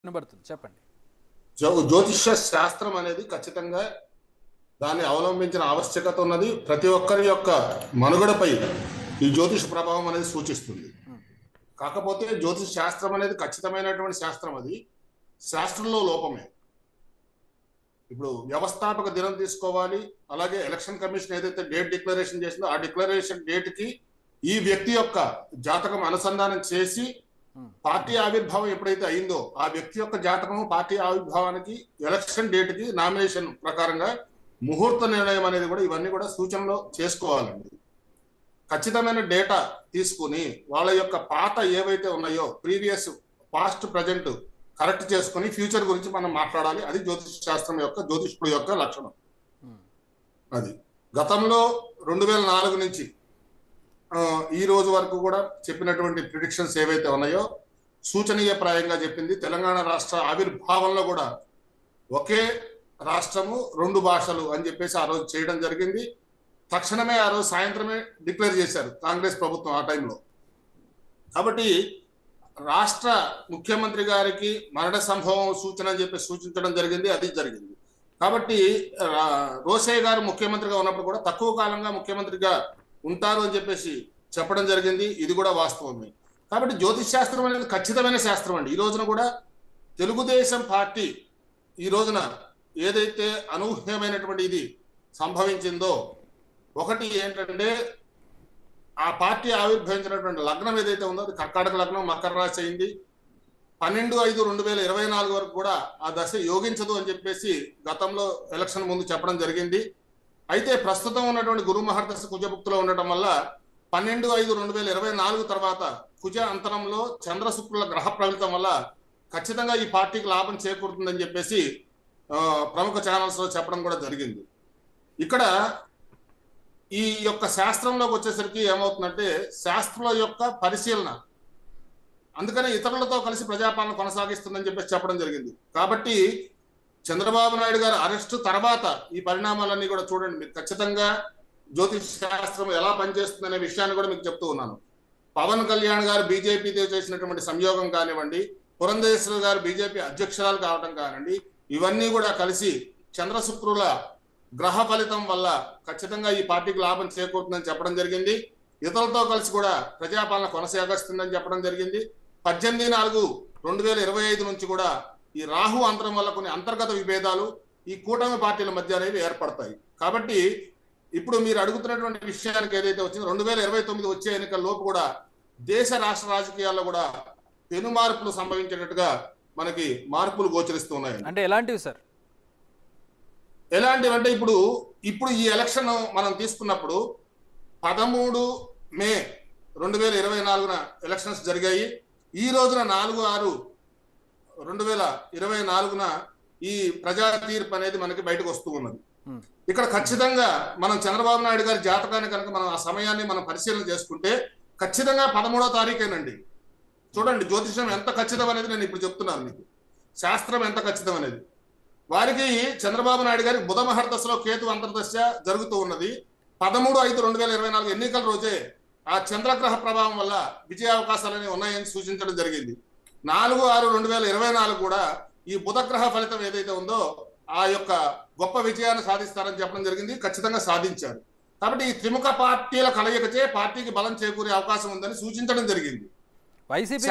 వినబడుతుంది, చెప్పండి. జ్యోతిష్య శాస్త్రం అనేది ఖచ్చితంగా దాన్ని అవలంబించిన ఆవశ్యకత ఉన్నది. ప్రతి ఒక్కరి యొక్క మనుగడపై ఈ జ్యోతిష ప్రభావం అనేది సూచిస్తుంది. కాకపోతే జ్యోతిష శాస్త్రం అనేది ఖచ్చితమైనటువంటి శాస్త్రం. అది శాస్త్రంలో లోపమే. ఇప్పుడు వ్యవస్థాపక దినం తీసుకోవాలి, అలాగే ఎలక్షన్ కమిషన్ ఏదైతే డేట్ డిక్లరేషన్ చేసిందో ఆ డిక్లరేషన్ డేట్ కి ఈ వ్యక్తి యొక్క జాతకం అనుసంధానం చేసి పార్టీ ఆవిర్భావం ఎప్పుడైతే అయిందో ఆ వ్యక్తి యొక్క జాతకం పార్టీ ఆవిర్భావానికి ఎలక్షన్ డేట్ కి నామినేషన్ ప్రకారంగా ముహూర్త నిర్ణయం అనేది కూడా ఇవన్నీ కూడా సూచనలో చేసుకోవాలండి. ఖచ్చితమైన డేటా తీసుకుని వాళ్ళ యొక్క పాత ఏవైతే ఉన్నాయో ప్రీవియస్ పాస్ట్ ప్రజెంట్ కరెక్ట్ చేసుకుని ఫ్యూచర్ గురించి మనం మాట్లాడాలి. అది జ్యోతిష శాస్త్రం యొక్క జ్యోతిష్కుడు యొక్క లక్షణం. అది గతంలో 2004 నుంచి ఈ రోజు వరకు కూడా చెప్పినటువంటి ప్రిడిక్షన్స్ ఏవైతే ఉన్నాయో సూచనీయప్రాయంగా చెప్పింది. తెలంగాణ రాష్ట్ర ఆవిర్భావంలో కూడా ఒకే రాష్ట్రము 2 భాషలు అని చెప్పేసి ఆ రోజు చేయడం జరిగింది. తక్షణమే ఆ రోజు సాయంత్రమే డిక్లేర్ చేశారు కాంగ్రెస్ ప్రభుత్వం ఆ టైంలో. కాబట్టి రాష్ట్ర ముఖ్యమంత్రి గారికి మరణ సంభవం సూచన అని చెప్పి సూచించడం జరిగింది. అది జరిగింది. కాబట్టి రోసయ్య గారు ముఖ్యమంత్రిగా ఉన్నప్పుడు కూడా తక్కువ కాలంగా ముఖ్యమంత్రిగా ఉంటారు అని చెప్పేసి చెప్పడం జరిగింది. ఇది కూడా వాస్తవమే. కాబట్టి జ్యోతిష్ శాస్త్రం అనేది ఖచ్చితమైన శాస్త్రం అండి. ఈ రోజున కూడా తెలుగుదేశం పార్టీ ఈ రోజున ఏదైతే అనూహ్యమైనటువంటి ఇది సంభవించిందో, ఒకటి ఏంటంటే ఆ పార్టీ ఆవిర్భవించినటువంటి లగ్నం ఏదైతే ఉందో అది కర్కాటక లగ్నం, మకర రాశి అయింది. 12/5/2024 వరకు కూడా ఆ దశ యోగించదు అని చెప్పేసి గతంలో ఎలక్షన్ ముందు చెప్పడం జరిగింది. అయితే ప్రస్తుతం ఉన్నటువంటి గురు మహర్దశ కుజభుక్తిలో ఉండటం వల్ల 12/5/2024 తర్వాత కుజ అంతరంలో చంద్ర శుక్రుల గ్రహ ప్రవృత్తం వల్ల ఖచ్చితంగా ఈ పార్టీకి లాభం చేకూరుతుందని చెప్పేసి ప్రముఖ ఛానల్స్ లో చెప్పడం కూడా జరిగింది. ఇక్కడ ఈ యొక్క శాస్త్రంలోకి వచ్చేసరికి ఏమవుతుందంటే శాస్త్రం యొక్క పరిశీలన, అందుకనే ఇతరులతో కలిసి ప్రజాపాలన కొనసాగిస్తుందని చెప్పేసి చెప్పడం జరిగింది. కాబట్టి చంద్రబాబు నాయుడు గారు అరెస్టు తర్వాత ఈ పరిణామాలన్నీ కూడా చూడండి. మీరు ఖచ్చితంగా జ్యోతిష్ శాస్త్రం ఎలా పనిచేస్తుందనే విషయాన్ని కూడా మీకు చెప్తూ ఉన్నాను. పవన్ కళ్యాణ్ గారు బీజేపీతో చేసినటువంటి సంయోగం కానివ్వండి, పురంధేశ్వరి గారు బీజేపీ అధ్యక్షురాలు కావడం కానివ్వండి, ఇవన్నీ కూడా కలిసి చంద్ర శుక్రుల గ్రహ ఫలితం వల్ల ఖచ్చితంగా ఈ పార్టీకి లాభం చేకూరుతుందని చెప్పడం జరిగింది. ఇతరులతో కలిసి కూడా ప్రజాపాలన కొనసాగిస్తుందని చెప్పడం జరిగింది. 18/4/2025 నుంచి కూడా ఈ రాహు అంతరం వల్ల కొన్ని అంతర్గత విభేదాలు ఈ కూటమి పార్టీల మధ్య అనేవి ఏర్పడతాయి. కాబట్టి ఇప్పుడు మీరు అడుగుతున్నటువంటి విషయానికి ఏదైతే వచ్చిందో 2029 వచ్చే ఎన్నికల లోపు కూడా దేశ రాష్ట్ర రాజకీయాల్లో కూడా పెను మార్పులు సంభవించేటట్టుగా మనకి మార్పులు గోచరిస్తూ ఉన్నాయి. అంటే ఎలాంటివి సార్? ఎలాంటివి అంటే ఇప్పుడు ఈ ఎలక్షన్ మనం తీసుకున్నప్పుడు 13 మే 2024 ఎలక్షన్స్ జరిగాయి. ఈ రోజున 4/6/2024 ఈ ప్రజా తీర్పు అనేది మనకి బయటకు వస్తూ ఉన్నది. ఇక్కడ ఖచ్చితంగా మనం చంద్రబాబు నాయుడు గారి జాతకాన్ని కనుక మనం ఆ సమయాన్ని మనం పరిశీలన చేసుకుంటే ఖచ్చితంగా 13వ తారీఖేనండి. చూడండి జ్యోతిషం ఎంత ఖచ్చితం అనేది నేను ఇప్పుడు చెప్తున్నాను మీకు. శాస్త్రం ఎంత ఖచ్చితం అనేది. వారికి చంద్రబాబు నాయుడు గారికి బుధ మహర్దశలో కేతు అంతర్దశ జరుగుతూ ఉన్నది. 13/5/2024 ఎన్నికల రోజే ఆ చంద్రగ్రహ ప్రభావం వల్ల విజయ అవకాశాలని ఉన్నాయని సూచించడం జరిగింది. 4/6/2024 కూడా ఈ బుధగ్రహ ఫలితం ఏదైతే ఉందో ఆ యొక్క గొప్ప విజయాన్ని సాధిస్తారని చెప్పడం జరిగింది. ఖచ్చితంగా సాధించారు. కాబట్టి ఈ త్రిముఖ పార్టీల కలయికచే పార్టీకి బలం చేకూరే అవకాశం ఉందని సూచించడం జరిగింది. వైసీపీ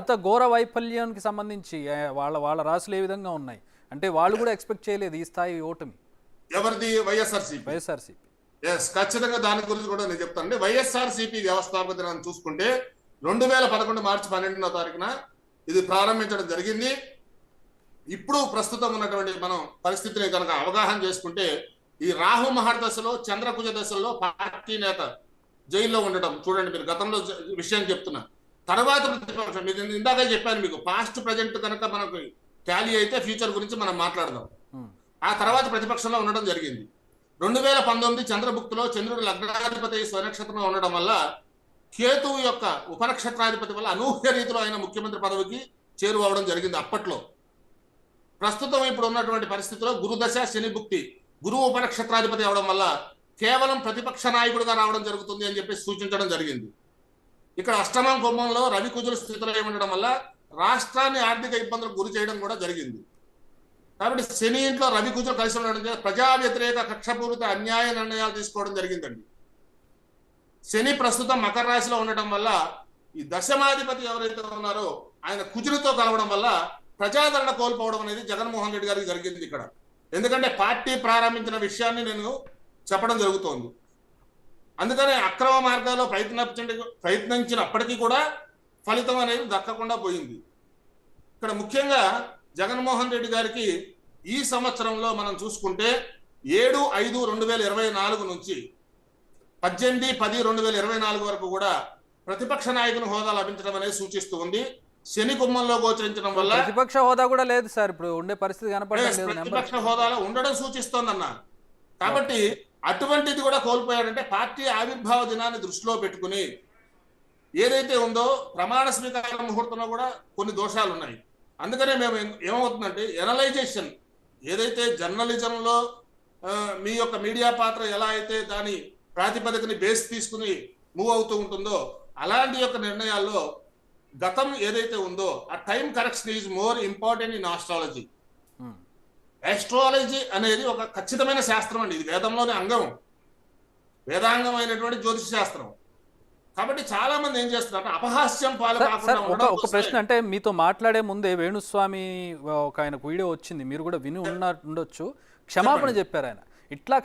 ఇంత ఘోర వైఫల్యానికి సంబంధించి వాళ్ళ రాశులు ఏ విధంగా ఉన్నాయి అంటే వాళ్ళు కూడా ఎక్స్పెక్ట్ చేయలేదు ఈ స్థాయి ఓటమి. ఎవరిది? వైఎస్ఆర్సీపీ. ఎస్, ఖచ్చితంగా దాని గురించి కూడా నేను చెప్తానండి. వైఎస్ఆర్సీపీ వ్యవస్థాపక దినాన్ని చూసుకుంటే 2011 మార్చి 12వ తారీఖున ఇది ప్రారంభించడం జరిగింది. ఇప్పుడు ప్రస్తుతం ఉన్నటువంటి మనం పరిస్థితిని కనుక అవగాహన చేసుకుంటే ఈ రాహు మహర్దశలో చంద్రకుజ దశలో పార్టీ నేత జైల్లో ఉండటం చూడండి. మీరు గతంలో విషయం చెప్తున్నా. తర్వాత ప్రతిపక్షం ఇందాక చెప్పాను మీకు, పాస్ట్ ప్రజెంట్ కనుక మనకు టాలీ అయితే ఫ్యూచర్ గురించి మనం మాట్లాడదాం. ఆ తర్వాత ప్రతిపక్షంలో ఉండడం జరిగింది. 2019 చంద్రభుక్తిలో చంద్రుడు లగ్నాధిపతి స్వనక్షత్రంలో ఉండడం వల్ల కేతువు యొక్క ఉపనక్షత్రాధిపతి వల్ల అనూహ్య రీతిలో ఆయన ముఖ్యమంత్రి పదవికి చేరువవడం జరిగింది అప్పట్లో. ప్రస్తుతం ఇప్పుడు ఉన్నటువంటి పరిస్థితిలో గురుదశ శని భుక్తి, గురువు ఉపనక్షత్రాధిపతి అవడం వల్ల కేవలం ప్రతిపక్ష నాయకుడిగా రావడం జరుగుతుంది అని చెప్పి సూచించడం జరిగింది. ఇక్కడ అష్టమం కుంభంలో రవి కుజుల స్థితిలో ఉండడం వల్ల రాష్ట్రాన్ని ఆర్థిక ఇబ్బందులకు గురి చేయడం కూడా జరిగింది. కాబట్టి శని ఇంట్లో రవి కుజులు కలిసి ఉండడం చేత ప్రజా వ్యతిరేక కక్షపూరిత అన్యాయ నిర్ణయాలు తీసుకోవడం జరిగిందండి. శని ప్రస్తుతం మకర రాశిలో ఉండటం వల్ల ఈ దశమాధిపతి ఎవరైతే ఉన్నారో ఆయన కుజులతో కలవడం వల్ల ప్రజాదరణ కోల్పోవడం అనేది జగన్మోహన్ రెడ్డి గారికి జరిగింది ఇక్కడ. ఎందుకంటే పార్టీ ప్రారంభించిన విషయాన్ని నేను చెప్పడం జరుగుతోంది. అందుకనే అక్రమ మార్గాల్లో ప్రయత్నించినప్పటికీ కూడా ఫలితం అనేది దక్కకుండా పోయింది. ఇక్కడ ముఖ్యంగా జగన్మోహన్ రెడ్డి గారికి ఈ సంవత్సరంలో మనం చూసుకుంటే 7/5/2024 నుంచి 18/10/2024 వరకు కూడా ప్రతిపక్ష నాయకుని హోదా లభించడం అనేది సూచిస్తూ ఉంది. శని కుమ్మంలో గోచరించడం వల్ల ప్రతిపక్ష హోదా కూడా లేదు సార్, ఇప్పుడు ఉండే పరిస్థితి కనపడలేదు. ప్రతిపక్ష హోదాలో ఉండడం సూచిస్తోందన్న. కాబట్టి అటువంటిది కూడా కోల్పోయాడంటే పార్టీ ఆవిర్భావ దినాన్ని దృష్టిలో పెట్టుకుని ఏదైతే ఉందో ప్రమాణ స్వీకార ముహూర్తంలో కూడా కొన్ని దోషాలు ఉన్నాయి. అందుకనే మేము ఏమవుతుందంటే ఎనలైజేషన్ ఏదైతే జర్నలిజంలో మీ యొక్క మీడియా పాత్ర ఎలా అయితే దాని ప్రాతిపదికని బేస్ తీసుకుని మూవ్ అవుతూ ఉంటుందో అలాంటి యొక్క నిర్ణయాల్లో గతం ఏదైతే ఉందో ఆ time correction is more important in astrology. Astrology అనేది ఒక ఖచ్చితమైన శాస్త్రం అండి. ఇది వేదంలోని అంగం, వేదాంగమైనటువంటి జ్యోతిష శాస్త్రం. కాబట్టి చాలా మంది ఏం చేస్తున్నారు అపహాస్యం పాలు కాకుండా ఒక ప్రశ్న, అంటే మీతో మాట్లాడే ముందే వేణుస్వామి ఒక ఆయనకు వీడియో వచ్చింది, మీరు కూడా విని ఉండొచ్చు, క్షమాపణ చెప్పారు ఆయన. ఇట్లా